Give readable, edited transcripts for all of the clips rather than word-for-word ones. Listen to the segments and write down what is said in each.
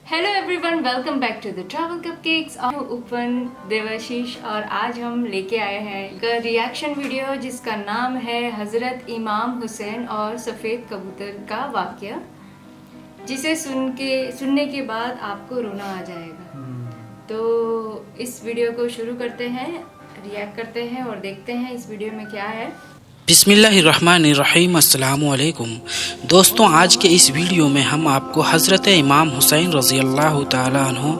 Hello everyone, welcome back to the travel cupcakes. उपन देवाशीष और आज हम लेके आए हैं एक रिएक्शन वीडियो जिसका नाम है हज़रत इमाम हुसैन और सफ़ेद कबूतर का वाक़या, जिसे सुनने के बाद आपको रोना आ जाएगा। तो इस वीडियो को शुरू करते हैं, रिएक्ट करते हैं और देखते हैं इस वीडियो में क्या है। बिस्मिल्लाहिर्रहमानिर्रहीम, अस्सलामु अलैकुम। दोस्तों, आज के इस वीडियो में हम आपको हज़रत इमाम हुसैन रज़ी अल्लाह ताला अन्हु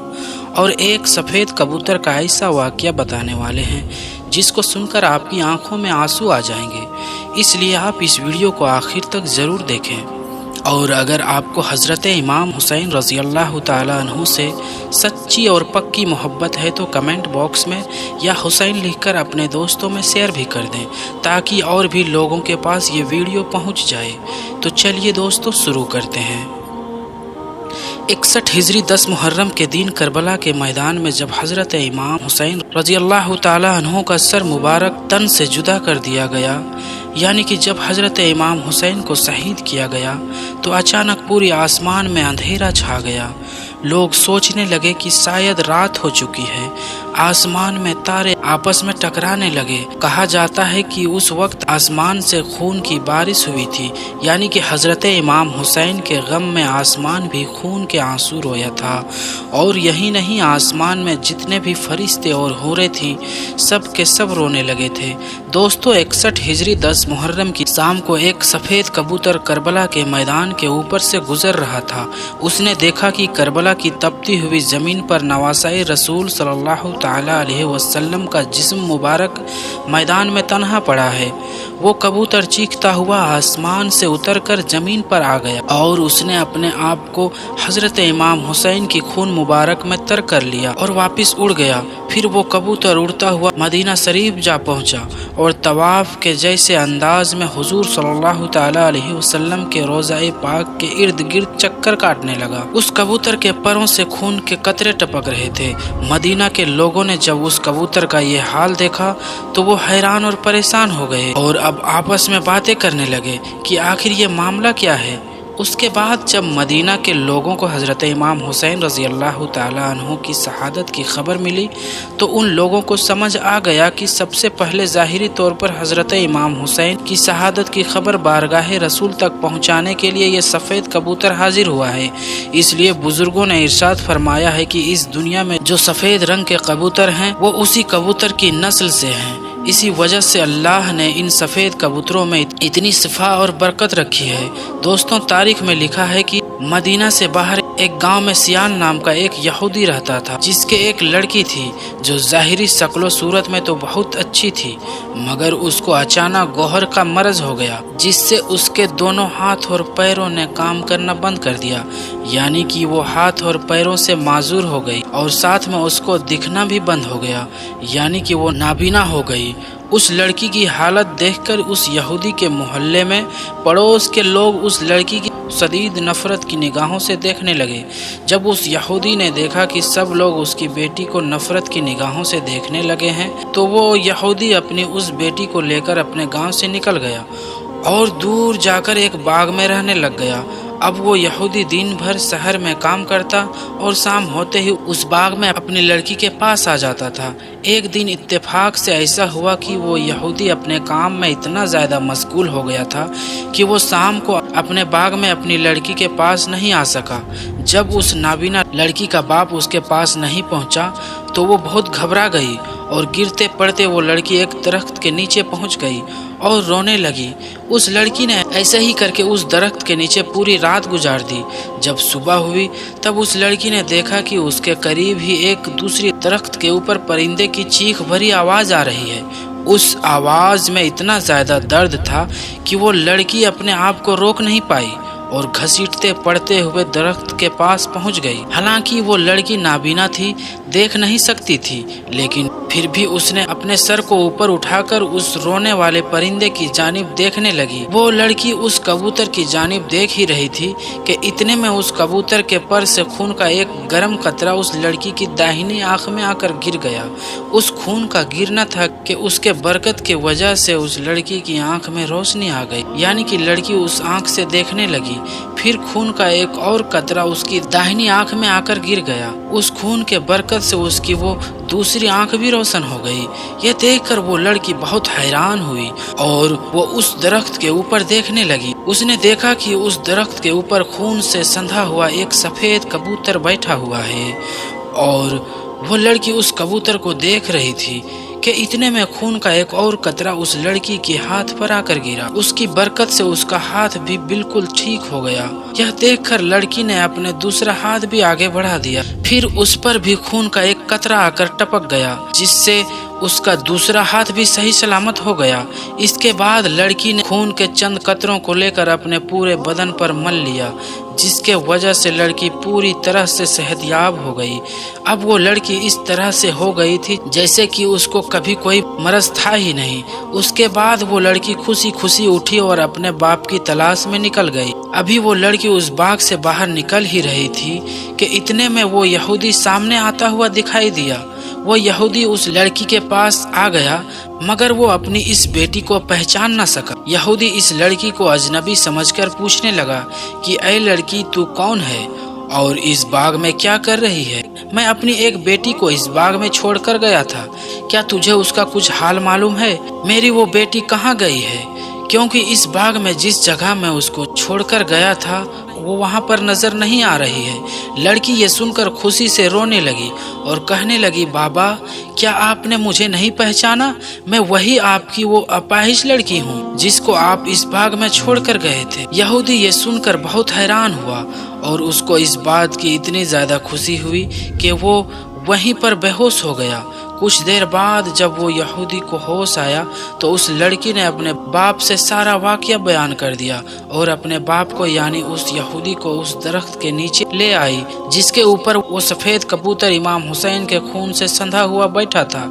और एक सफ़ेद कबूतर का ऐसा वाक़या बताने वाले हैं जिसको सुनकर आपकी आंखों में आंसू आ जाएंगे। इसलिए आप इस वीडियो को आखिर तक ज़रूर देखें। और अगर आपको हज़रत इमाम हुसैन रज़ी अल्लाह ताला अन्हु से सच्ची और पक्की मोहब्बत है तो कमेंट बॉक्स में या हुसैन लिखकर अपने दोस्तों में शेयर भी कर दें, ताकि और भी लोगों के पास ये वीडियो पहुंच जाए। तो चलिए दोस्तों, शुरू करते हैं। 61 हिजरी 10 मुहर्रम के दिन करबला के मैदान में जब हज़रत इमाम हुसैन रज़ी अल्लाह ताला अन्हु का सर मुबारक तन से जुदा कर दिया गया, यानी कि जब हज़रत इमाम हुसैन को शहीद किया गया, तो अचानक पूरी आसमान में अंधेरा छा गया। लोग सोचने लगे कि शायद रात हो चुकी है। आसमान में तारे आपस में टकराने लगे। कहा जाता है कि उस वक्त आसमान से खून की बारिश हुई थी, यानी कि हज़रत इमाम हुसैन के गम में आसमान भी खून के आंसू रोया था। और यही नहीं, आसमान में जितने भी फरिश्ते और हूरें थी, सब के सब रोने लगे थे। दोस्तों, 61 हिजरी 10 मुहर्रम की शाम को एक सफ़ेद कबूतर करबला के मैदान के ऊपर से गुजर रहा था। उसने देखा कि करबला की तपती हुई ज़मीन पर नवासाए रसूल सल्लल्लाहु ताला अलैहि वसल्लम का जिस्म मुबारक मैदान में तन्हा पड़ा है। वो कबूतर चीखता हुआ आसमान से उतरकर ज़मीन पर आ गया और उसने अपने आप को हज़रत इमाम हुसैन की खून मुबारक में तर कर लिया और वापस उड़ गया। फिर वो कबूतर उड़ता हुआ मदीना शरीफ जा पहुंचा और तवाफ के जैसे अंदाज में हुजूर सल्लल्लाहु ताला अलैहि वसल्लम के रोज़ाए पाक के इर्द गिर्द चक्कर काटने लगा। उस कबूतर के परों से खून के कतरे टपक रहे थे। मदीना के लोगों ने जब उस कबूतर का ये हाल देखा तो वो हैरान और परेशान हो गए और अब आपस में बातें करने लगे कि आखिर ये मामला क्या है। उसके बाद जब मदीना के लोगों को हज़रत इमाम हुसैन रज़ी अल्लाह ताला अन्हु की शहादत की खबर मिली, तो उन लोगों को समझ आ गया कि सबसे पहले ज़ाहिरी तौर पर हज़रत इमाम हुसैन की शहादत की खबर बारगाह रसूल तक पहुंचाने के लिए ये सफ़ेद कबूतर हाजिर हुआ है। इसलिए बुज़ुर्गों ने इरशाद फरमाया है कि इस दुनिया में जो सफ़ेद रंग के कबूतर हैं वो उसी कबूतर की नस्ल से हैं। इसी वजह से अल्लाह ने इन सफ़ेद कबूतरों में इतनी शिफा और बरकत रखी है। दोस्तों, तारीख में लिखा है कि मदीना से बाहर एक गांव में सियान नाम का एक यहूदी रहता था, जिसके एक लड़की थी जो ज़ाहिरी शक्ल सूरत में तो बहुत अच्छी थी, मगर उसको अचानक गौहर का मर्ज हो गया, जिससे उसके दोनों हाथ और पैरों ने काम करना बंद कर दिया, यानी कि वो हाथ और पैरों से माजूर हो गई और साथ में उसको दिखना भी बंद हो गया, यानी कि वो नाबीना हो गई। उस लड़की की हालत देखकर उस यहूदी के मोहल्ले में पड़ोस के लोग उस लड़की की शदीद नफ़रत की निगाहों से देखने लगे। जब उस यहूदी ने देखा कि सब लोग उसकी बेटी को नफ़रत की निगाहों से देखने लगे हैं, तो वो यहूदी अपनी उस बेटी को लेकर अपने गांव से निकल गया और दूर जाकर एक बाग में रहने लग गया। अब वो यहूदी दिन भर शहर में काम करता और शाम होते ही उस बाग में अपनी लड़की के पास आ जाता था। एक दिन इत्तेफाक से ऐसा हुआ कि वो यहूदी अपने काम में इतना ज़्यादा मशगूल हो गया था कि वो शाम को अपने बाग में अपनी लड़की के पास नहीं आ सका। जब उस नाबीना लड़की का बाप उसके पास नहीं पहुंचा तो वो बहुत घबरा गई और गिरते पड़ते वो लड़की एक दरख्त के नीचे पहुंच गई और रोने लगी। उस लड़की ने ऐसे ही करके उस दरख्त के नीचे पूरी रात गुजार दी। जब सुबह हुई तब उस लड़की ने देखा कि उसके करीब ही एक दूसरी दरख्त के ऊपर परिंदे की चीख भरी आवाज़ आ रही है। उस आवाज़ में इतना ज़्यादा दर्द था कि वो लड़की अपने आप को रोक नहीं पाई और घसीटते पड़ते हुए दरख्त के पास पहुंच गई। हालांकि वो लड़की नाबीना थी, دیکھ نہیں سکتی تھی، لیکن پھر بھی اس نے اپنے سر کو اوپر اٹھا کر اس رونے والے پرندے کی جانب دیکھنے لگی۔ وہ لڑکی اس کبوتر کی جانب دیکھ ہی رہی تھی کہ اتنے میں اس کبوتر کے پر سے خون کا ایک گرم قطرہ اس لڑکی کی داہنی آنکھ میں آ کر گر گیا۔ اس خون کا گرنا تھا کہ اس کے برکت کی وجہ سے اس لڑکی کی آنکھ میں روشنی آ گئی، یعنی کہ لڑکی اس آنکھ سے دیکھنے لگی۔ پھر خون کا ایک اور قطرہ اس کی داہنی آنکھ میں آ کر گر گیا۔ اس خون کے برکت سے اس کی وہ دوسری آنکھ بھی روشن ہو گئی۔ یہ دیکھ کر وہ لڑکی بہت حیران ہوئی اور وہ اس درخت کے اوپر دیکھنے لگی۔ اس نے دیکھا کہ اس درخت کے اوپر خون سے سندھا ہوا ایک سفید کبوتر بیٹھا ہوا ہے، اور وہ لڑکی اس کبوتر کو دیکھ رہی تھی کہ اتنے میں خون کا ایک اور قطرہ اس لڑکی کے ہاتھ پر آ کر گرا۔ اس کی برکت سے اس کا ہاتھ بھی بالکل ٹھیک ہو گیا۔ یہ دیکھ کر لڑکی نے اپنے دوسرا ہاتھ بھی آگے بڑھا دیا، پھر اس پر بھی خون کا ایک قطرہ آ کر ٹپک گیا، جس سے اس کا دوسرا ہاتھ بھی صحیح سلامت ہو گیا۔ اس کے بعد لڑکی نے خون کے چند قطروں کو لے کر اپنے پورے بدن پر مل لیا، جس کے وجہ سے لڑکی پوری طرح سے صحت یاب ہو گئی۔ اب وہ لڑکی اس طرح سے ہو گئی تھی جیسے کہ اس کو کبھی کوئی مرض تھا ہی نہیں۔ اس کے بعد وہ لڑکی خوشی خوشی اٹھی اور اپنے باپ کی تلاش میں نکل گئی۔ ابھی وہ لڑکی اس باغ سے باہر نکل ہی رہی تھی کہ اتنے میں وہ یہودی سامنے آتا ہوا دکھائی دیا۔ وہ یہودی اس لڑکی کے پاس آ گیا، مگر وہ اپنی اس بیٹی کو پہچان نہ سکا۔ یہودی اس لڑکی کو اجنبی سمجھ کر پوچھنے لگا کہ اے لڑکی، تو کون ہے اور اس باغ میں کیا کر رہی ہے؟ میں اپنی ایک بیٹی کو اس باغ میں چھوڑ کر گیا تھا، کیا تجھے اس کا کچھ حال معلوم ہے؟ میری وہ بیٹی کہاں گئی ہے؟ کیونکہ اس باغ میں جس جگہ میں اس کو چھوڑ کر گیا تھا وہ وہاں پر نظر نہیں آ رہی ہے۔ لڑکی یہ سن کر خوشی سے رونے لگی اور کہنے لگی، بابا، کیا آپ نے مجھے نہیں پہچانا؟ میں وہی آپ کی وہ اپاہج لڑکی ہوں جس کو آپ اس باغ میں چھوڑ کر گئے تھے۔ یہودی یہ سن کر بہت حیران ہوا اور اس کو اس بات کی اتنی زیادہ خوشی ہوئی کہ وہ وہیں پر بے ہوش ہو گیا۔ کچھ دیر بعد جب وہ یہودی کو ہوش آیا تو اس لڑکی نے اپنے باپ سے سارا واقعہ بیان کر دیا اور اپنے باپ کو یعنی اس یہودی کو اس درخت کے نیچے لے آئی جس کے اوپر وہ سفید کبوتر امام حسین کے خون سے سندھا ہوا بیٹھا تھا۔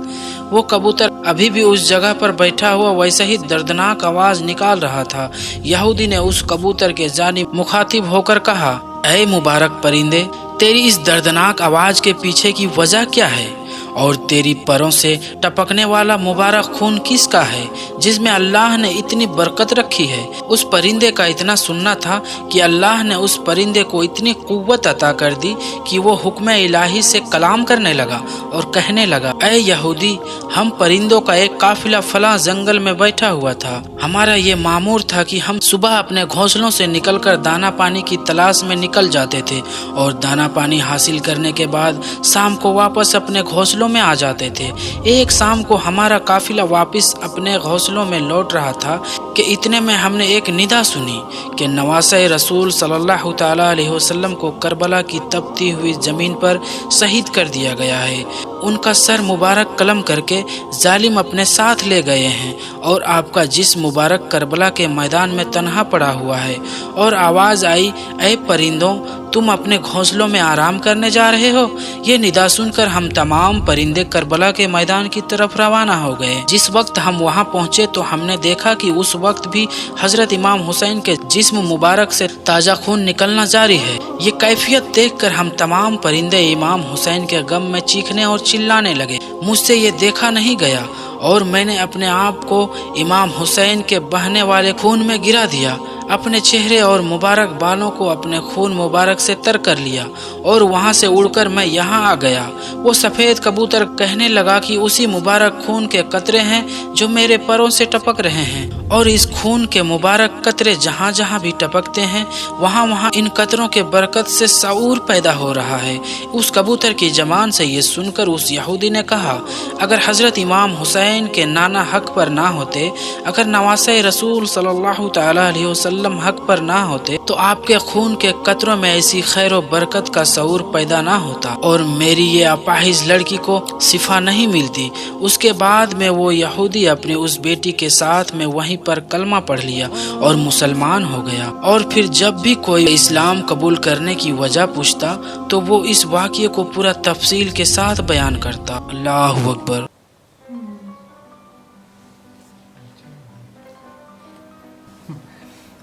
وہ کبوتر ابھی بھی اس جگہ پر بیٹھا ہوا ویسے ہی دردناک آواز نکال رہا تھا۔ یہودی نے اس کبوتر کے جانب مخاطب ہو کر کہا، اے مبارک پرندے، تیری اس دردناک آواز کے پیچھے کی وجہ کیا ہے؟ اور تیری پروں سے ٹپکنے والا مبارک خون کس کا ہے جس میں اللہ نے اتنی برکت رکھی ہے؟ اس پرندے کا اتنا سننا تھا کہ اللہ نے اس پرندے کو اتنی قوت عطا کر دی کہ وہ حکم الہی سے کلام کرنے لگا اور کہنے لگا، اے یہودی، ہم پرندوں کا ایک قافلہ فلاں جنگل میں بیٹھا ہوا تھا۔ ہمارا یہ معمور تھا کہ ہم صبح اپنے گھونسلوں سے نکل کر دانا پانی کی تلاش میں نکل جاتے تھے اور دانا پانی حاصل کرنے کے بعد شام کو واپس اپنے گھونسلوں میں آ جاتے تھے۔ ایک شام کو ہمارا قافلہ واپس اپنے گھونسلوں میں لوٹ رہا تھا کہ اتنے میں ہم نے ایک ندا سنی کہ نواسہ رسول صلی اللہ تعالیٰ علیہ وسلم کو کربلا کی تپتی ہوئی زمین پر شہید کر دیا گیا ہے۔ ان کا سر مبارک قلم کر کے ظالم اپنے ساتھ لے گئے ہیں اور آپ کا جسم مبارک کربلا کے میدان میں تنہا پڑا ہوا ہے۔ اور آواز آئی، اے پرندوں، تم اپنے گھونسلوں میں آرام کرنے جا رہے ہو؟ یہ ندا سن کر ہم تمام پرندے کربلا کے میدان کی طرف روانہ ہو گئے۔ جس وقت ہم وہاں پہنچے تو ہم نے دیکھا کہ اس وقت بھی حضرت امام حسین کے جسم مبارک سے تازہ خون نکلنا جاری ہے۔ یہ کیفیت دیکھ کر ہم تمام پرندے امام حسین کے غم میں چیخنے اور چلانے لگے۔ مجھ سے یہ دیکھا نہیں گیا اور میں نے اپنے آپ کو امام حسین کے بہنے والے خون میں گرا دیا، اپنے چہرے اور مبارک بالوں کو اپنے خون مبارک سے تر کر لیا اور وہاں سے اڑ کر میں یہاں آ گیا۔ وہ سفید کبوتر کہنے لگا کہ اسی مبارک خون کے قطرے ہیں جو میرے پروں سے ٹپک رہے ہیں، اور اس خون کے مبارک قطرے جہاں جہاں بھی ٹپکتے ہیں وہاں وہاں ان قطروں کے برکت سے شعور پیدا ہو رہا ہے۔ اس کبوتر کی زبان سے یہ سن کر اس یہودی نے کہا، اگر حضرت امام حسین کے نانا حق پر نہ ہوتے، اگر نواسہ رسول صلی اللہ تعالیٰ علیہ وسلم वसल्लम हक पर ना होते तो आपके खून के कतरों में ऐसी खैर और बरकत का शऊर पैदा ना होता और मेरी ये अपाहिज लड़की को शिफा नहीं मिलती। उसके बाद में वो यहूदी अपनी उस बेटी के साथ में वहीं पर कलमा पढ़ लिया और मुसलमान हो गया। और फिर जब भी कोई इस्लाम कबूल करने की वजह पूछता तो वो इस वाक़ये को पूरा तफसील के साथ बयान करता। अल्लाहु अकबर।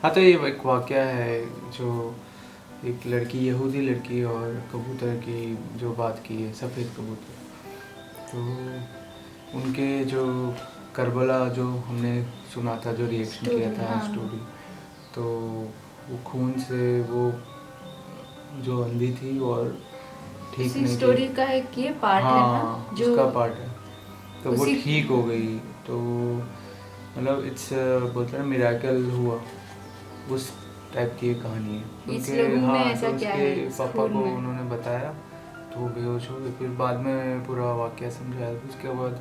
हाँ, तो ये एक वाक़या है जो एक लड़की, यहूदी लड़की और कबूतर की जो बात की है, सफ़ेद कबूतर। तो उनके जो करबला जो हमने सुना था, जो रिएक्शन किया था स्टोरी, तो वो खून से वो जो अंधी थी और ठीक नहीं थी, स्टोरी का एक ये पार्ट है ना, जो उसका पार्ट है, तो वो ठीक हो गई। तो मतलब इट्स बोलते हैं मिरेकल हुआ, उस टाइप की एक कहानी है। इस लोगों में ऐसा तो क्या उसके है पापा को उन्होंने बताया तो वो बेहोश हो गए। फिर बाद में पूरा वाक़या समझाया। उसके बाद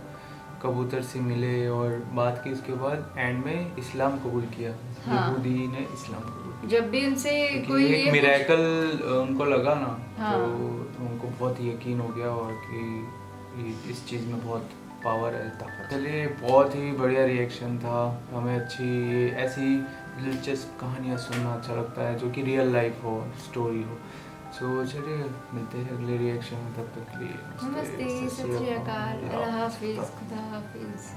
कबूतर से मिले और बात की। उसके बाद एंड में इस्लाम कबूल किया। यहूदी ने इस्लाम कबूल किया। जब भी उनसे कोई एक मिरेकल उनको लगा ना, तो उनको बहुत यकीन हो गया और कि इस चीज़ में बहुत पावर है, ताकत। चलिए, बहुत ही बढ़िया रिएक्शन था। हमें अच्छी ऐसी दिलचस्प कहानियाँ सुनना अच्छा लगता है जो कि रियल लाइफ हो, स्टोरी हो। सो चलिए, मिलते हैं अगले रिएक्शन में। तब तक के लिए नमस्ते, सत श्री अकाल, अल्लाह हाफिज़, खुदा हाफिज़।